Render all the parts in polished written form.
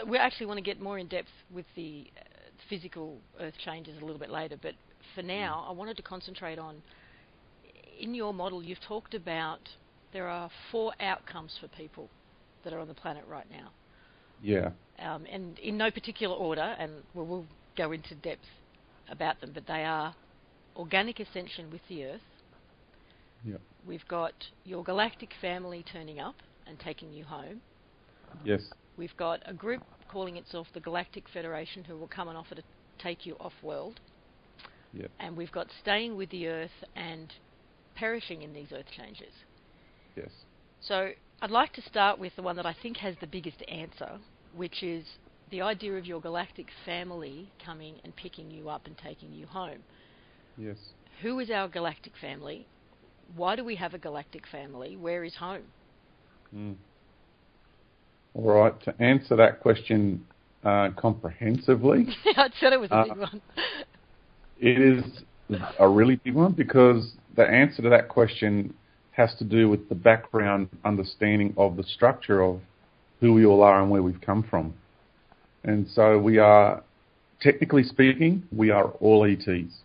we actually want to get more in depth with the physical Earth changes a little bit later, but for now, I wanted to concentrate on, in your model, you've talked about there are 4 outcomes for people that are on the planet right now. Yeah. And in no particular order, and we'll go into depth about them, but they are organic ascension with the Earth. Yeah. We've got your galactic family turning up and taking you home. Yes. We've got a group calling itself the Galactic Federation who will come and offer to take you off-world. Yep. And we've got staying with the Earth and perishing in these Earth changes. Yes. So I'd like to start with the one that I think has the biggest answer, which is the idea of your galactic family coming and picking you up and taking you home. Yes. Who is our galactic family? Why do we have a galactic family? Where is home? All right. To answer that question comprehensively... I said it was a big one. It is a really big one because the answer to that question has to do with the background understanding of the structure of who we all are and where we've come from. And so we are, technically speaking, we are all ETs.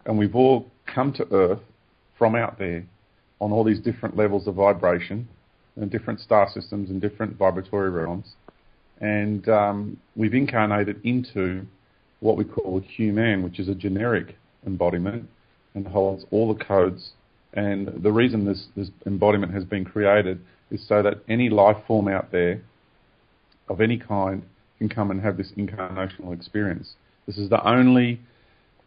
And we've all come to Earth from out there on all these different levels of vibration and different star systems and different vibratory realms. And we've incarnated into what we call human, which is a generic embodiment and holds all the codes. And the reason this embodiment has been created is so that any life form out there of any kind can come and have this incarnational experience. This is the only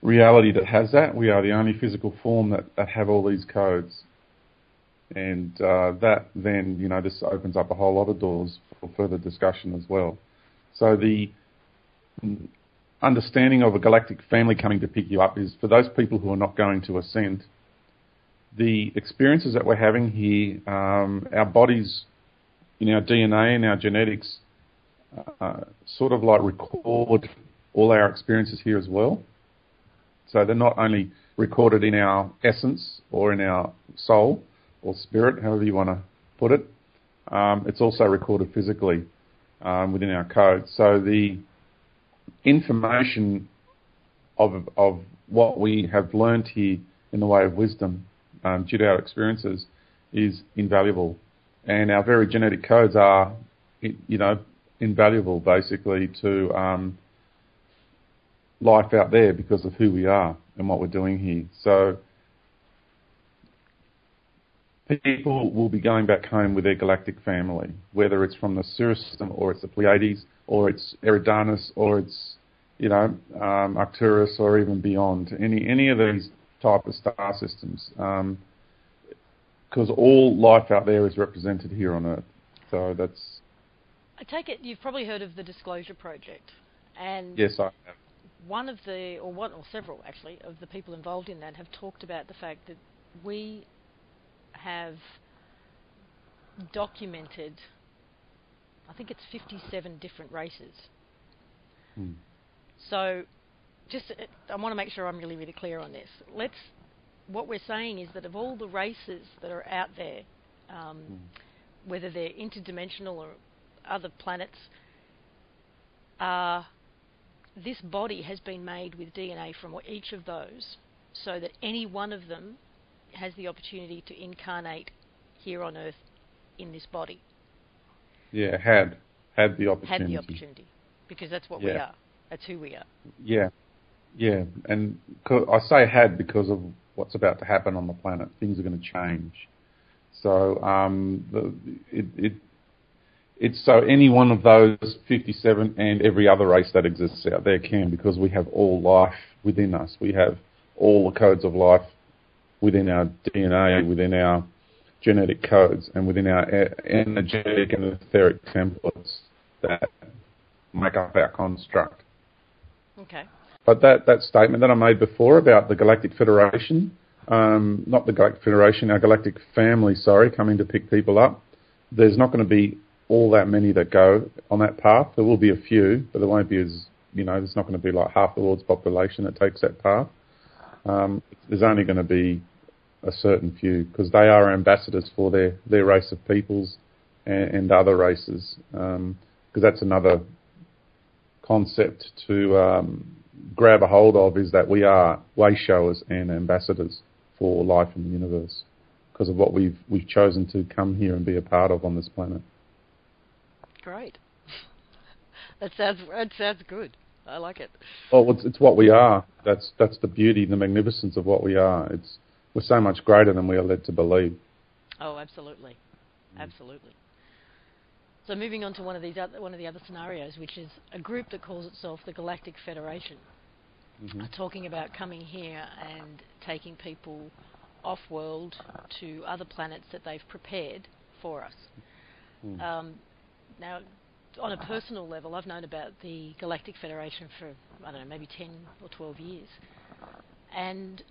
reality that has that. We are the only physical form that have all these codes. And that then, this opens up a whole lot of doors for further discussion as well. So the understanding of a galactic family coming to pick you up is for those people who are not going to ascend. The experiences that we're having here, our bodies, in our DNA and our genetics, sort of like record all our experiences here as well. So they're not only recorded in our essence or in our soul or spirit, however you want to put it, it's also recorded physically within our code. So the information of what we have learned here in the way of wisdom due to our experiences is invaluable. And our very genetic codes are, invaluable basically to life out there because of who we are and what we're doing here. So people will be going back home with their galactic family, whether it's from the Sirius system or it's the Pleiades or it's Eridanus or it's, Arcturus or even beyond, any of these type of star systems, because all life out there is represented here on Earth. So that's... I take it you've probably heard of the Disclosure Project. And yes, I have. One or several actually, of the people involved in that have talked about the fact that we have documented, I think it's 57 different races. So I want to make sure I'm really, really clear on this. What we're saying is that of all the races that are out there, whether they're interdimensional or other planets, this body has been made with DNA from each of those, so that any one of them has the opportunity to incarnate here on Earth in this body. Yeah, had the opportunity. Had the opportunity, because that's what we are. That's who we are. Yeah, and I say had because of what's about to happen on the planet. Things are going to change. So it's so any one of those 57 and every other race that exists out there can, because we have all life within us. We have all the codes of life within our DNA, within our genetic codes, and within our energetic and etheric templates that make up our construct. Okay. But that statement that I made before about the Galactic Federation, not the Galactic Federation, our Galactic Family, coming to pick people up, there's not going to be all that many that go on that path. There will be a few, but there won't be there's not going to be like half the world's population that takes that path. There's only going to be a certain few, because they are ambassadors for their race of peoples and other races. because that's another concept to grab a hold of, is that we are way showers and ambassadors for life in the universe because of what we've chosen to come here and be a part of on this planet. Great. That sounds good. I like it. Well, it's what we are. That's the beauty, the magnificence of what we are. We're so much greater than we are led to believe. Oh, absolutely, absolutely. So moving on to one of the other scenarios, which is a group that calls itself the Galactic Federation, are talking about coming here and taking people off-world to other planets that they've prepared for us. Now, on a personal level, I've known about the Galactic Federation for, I don't know, maybe 10 or 12 years. And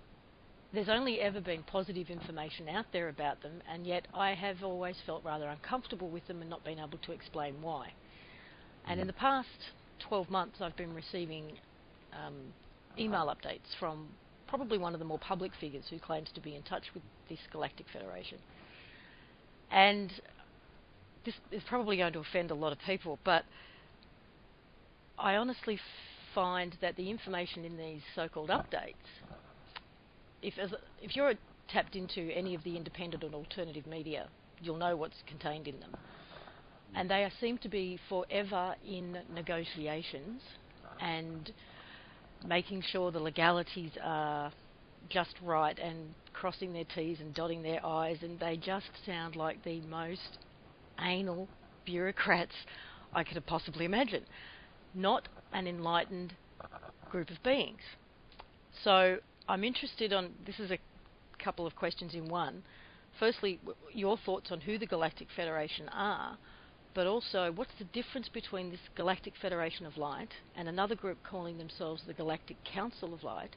there's only ever been positive information out there about them, and yet I have always felt rather uncomfortable with them and not been able to explain why. And in the past 12 months, I've been receiving email updates from probably one of the more public figures who claims to be in touch with this Galactic Federation. And this is probably going to offend a lot of people, but I honestly find that the information in these so-called updates, if you're tapped into any of the independent and alternative media, you'll know what's contained in them. And they seem to be forever in negotiations and making sure the legalities are just right and crossing their T's and dotting their I's, and they just sound like the most anal bureaucrats I could have possibly imagined. Not an enlightened group of beings. So I'm interested this is a couple of questions in one. Firstly, your thoughts on who the Galactic Federation are, but also what's the difference between this Galactic Federation of Light and another group calling themselves the Galactic Council of Light.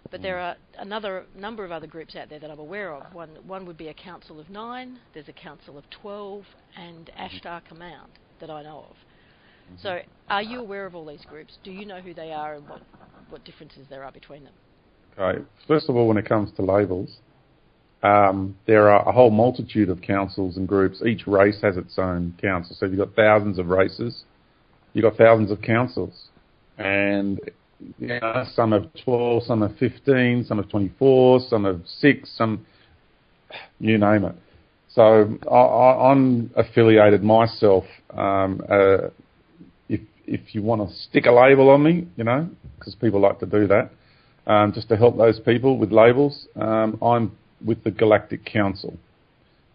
But there are another number of other groups out there that I'm aware of. One would be a Council of 9, there's a Council of 12, and Ashtar Command that I know of. So are you aware of all these groups? Do you know who they are and what differences there are between them? Okay. First of all, when it comes to labels, there are a whole multitude of councils and groups. Each race has its own council. So if you've got thousands of races, you've got thousands of councils. And some have 12, some have 15, some have 24, some have 6, some, you name it. So I'm affiliated myself. If you want to stick a label on me, because people like to do that, just to help those people with labels, I'm with the Galactic Council.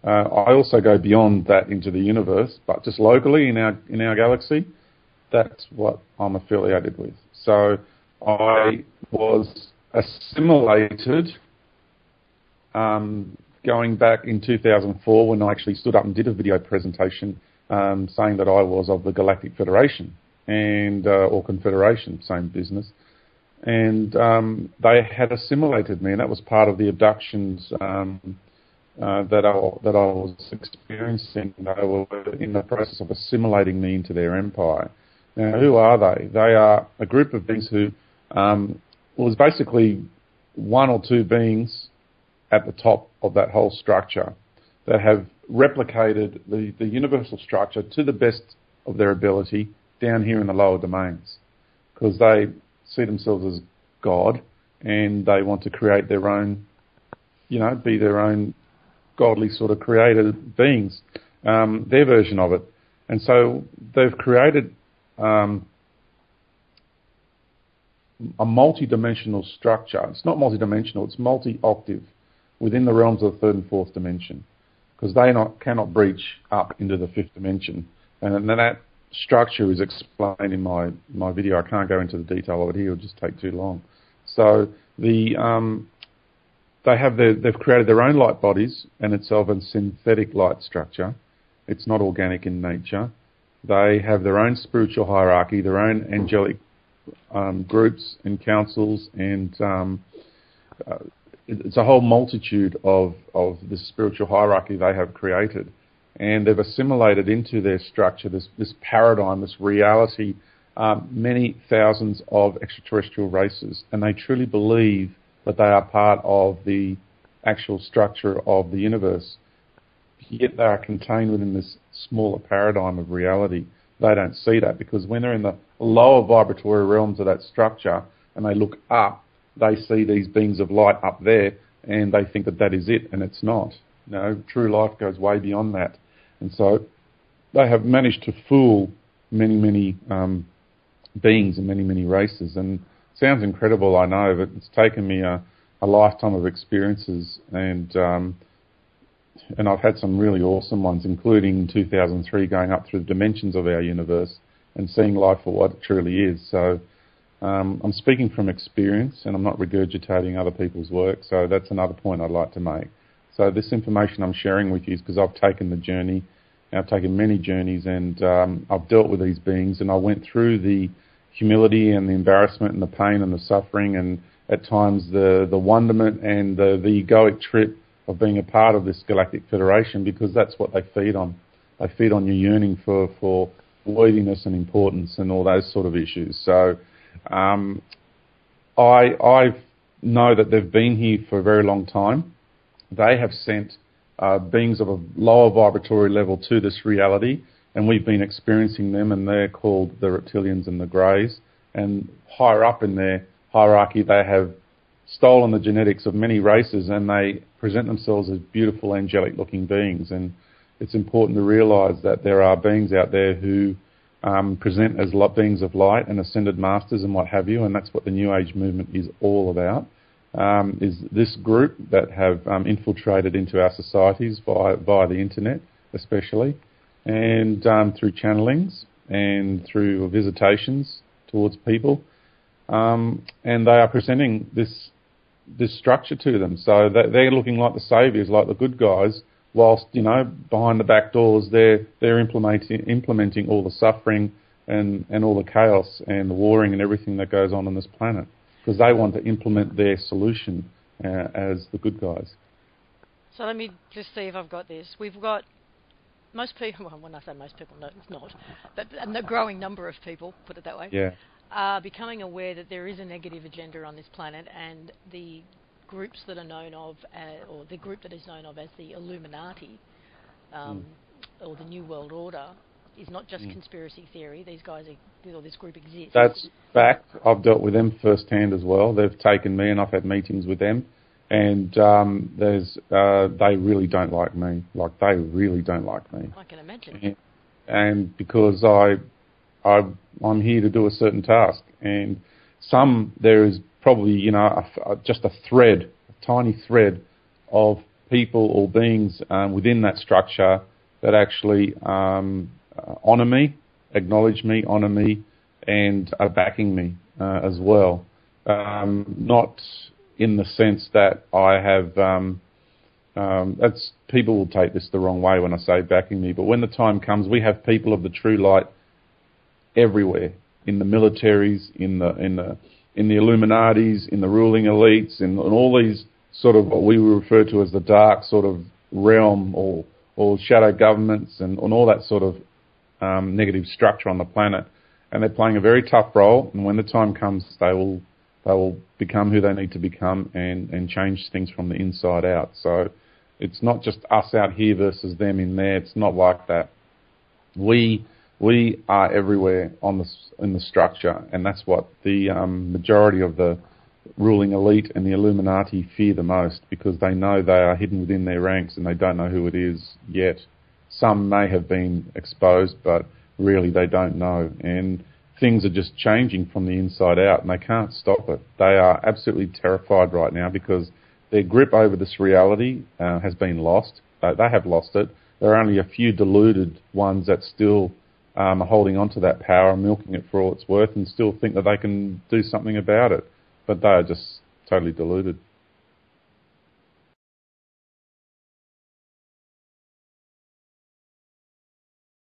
I also go beyond that into the universe, but just locally in our galaxy, that's what I'm affiliated with. So I was assimilated going back in 2004 when I actually stood up and did a video presentation saying that I was of the Galactic Federation or Confederation, same business. And they had assimilated me, and that was part of the abductions that I was experiencing. They were in the process of assimilating me into their empire. Now, who are they? They are a group of beings who was basically one or two beings at the top of that whole structure that have replicated the universal structure to the best of their ability down here in the lower domains, because they see themselves as God and they want to create their own, be their own godly sort of created beings, their version of it. And so they've created a multi-dimensional structure. It's not multi-dimensional, it's multi-octave within the realms of the third and fourth dimension, because they cannot breach up into the fifth dimension. And then that structure is explained in my video. I can't go into the detail of it here, it would just take too long. So they've created their own light bodies, and it's of a synthetic light structure. It's not organic in nature. They have their own spiritual hierarchy, their own angelic groups and councils, and it's a whole multitude of the spiritual hierarchy they have created. And they've assimilated into their structure this paradigm, this reality, many thousands of extraterrestrial races. And they truly believe that they are part of the actual structure of the universe. Yet they are contained within this smaller paradigm of reality. they don't see that, because when they're in the lower vibratory realms of that structure and they look up, they see these beings of light up there and they think that that is it, and it's not. True life goes way beyond that. And so they have managed to fool many, many beings and many, many races. And it sounds incredible, I know, but it's taken me a lifetime of experiences, and I've had some really awesome ones, including in 2003 going up through the dimensions of our universe and seeing life for what it truly is. So I'm speaking from experience, and I'm not regurgitating other people's work, so that's another point I'd like to make. So this information I'm sharing with you is because I've taken the journey, and I've taken many journeys, and I've dealt with these beings, and I went through the humility and the embarrassment and the pain and the suffering, and at times the wonderment and the egoic trip of being a part of this Galactic Federation, because that's what they feed on. They feed on your yearning for worthiness and importance and all those sort of issues. So I know that they've been here for a very long time. They have sent beings of a lower vibratory level to this reality, and we've been experiencing them, and they're called the reptilians and the greys. And higher up in their hierarchy, they have stolen the genetics of many races, and they present themselves as beautiful, angelic-looking beings. And it's important to realise that there are beings out there who present as beings of light and ascended masters and what have you, and that's what the New Age movement is all about. Is this group that have infiltrated into our societies via the internet, especially, and through channelings and through visitations towards people, and they are presenting this structure to them. So they're looking like the saviours, like the good guys, whilst behind the back doors they're implementing all the suffering and all the chaos and the warring and everything that goes on this planet, because they want to implement their solution as the good guys. So let me just see if I've got this. We've got most people, well, when I say most people, no, it's not, but a growing number of people, put it that way, are becoming aware that there is a negative agenda on this planet, and the groups that are known of, or the group that is known of as the Illuminati, or the New World Order, is not just conspiracy theory. These guys, or this group exists. That's fact. I've dealt with them firsthand as well. They've taken me, and I've had meetings with them, and they really don't like me. Like, they really don't like me. I can imagine. And because I'm here to do a certain task, and there is probably just a tiny thread of people or beings within that structure that actually honour me, acknowledge me, honour me, and are backing me as well. Not in the sense that I have. People will take this the wrong way when I say backing me, but when the time comes, we have people of the true light everywhere, in the militaries, in the Illuminatis, in the ruling elites, in all these sort of what we refer to as the dark sort of realm, or shadow governments, and all that sort of negative structure on the planet. And they're playing a very tough role, and when the time comes, they will become who they need to become and change things from the inside out. So it's not just us out here versus them in there. It's not like that. We are everywhere in the structure, and that's what the majority of the ruling elite and the Illuminati fear the most, because they know they are hidden within their ranks and they don't know who it is yet. Some may have been exposed, but really they don't know. And things are just changing from the inside out, and they can't stop it. They are absolutely terrified right now because their grip over this reality has been lost. They have lost it. There are only a few deluded ones that still are holding on to that power, milking it for all it's worth, and still think that they can do something about it. But they are just totally deluded.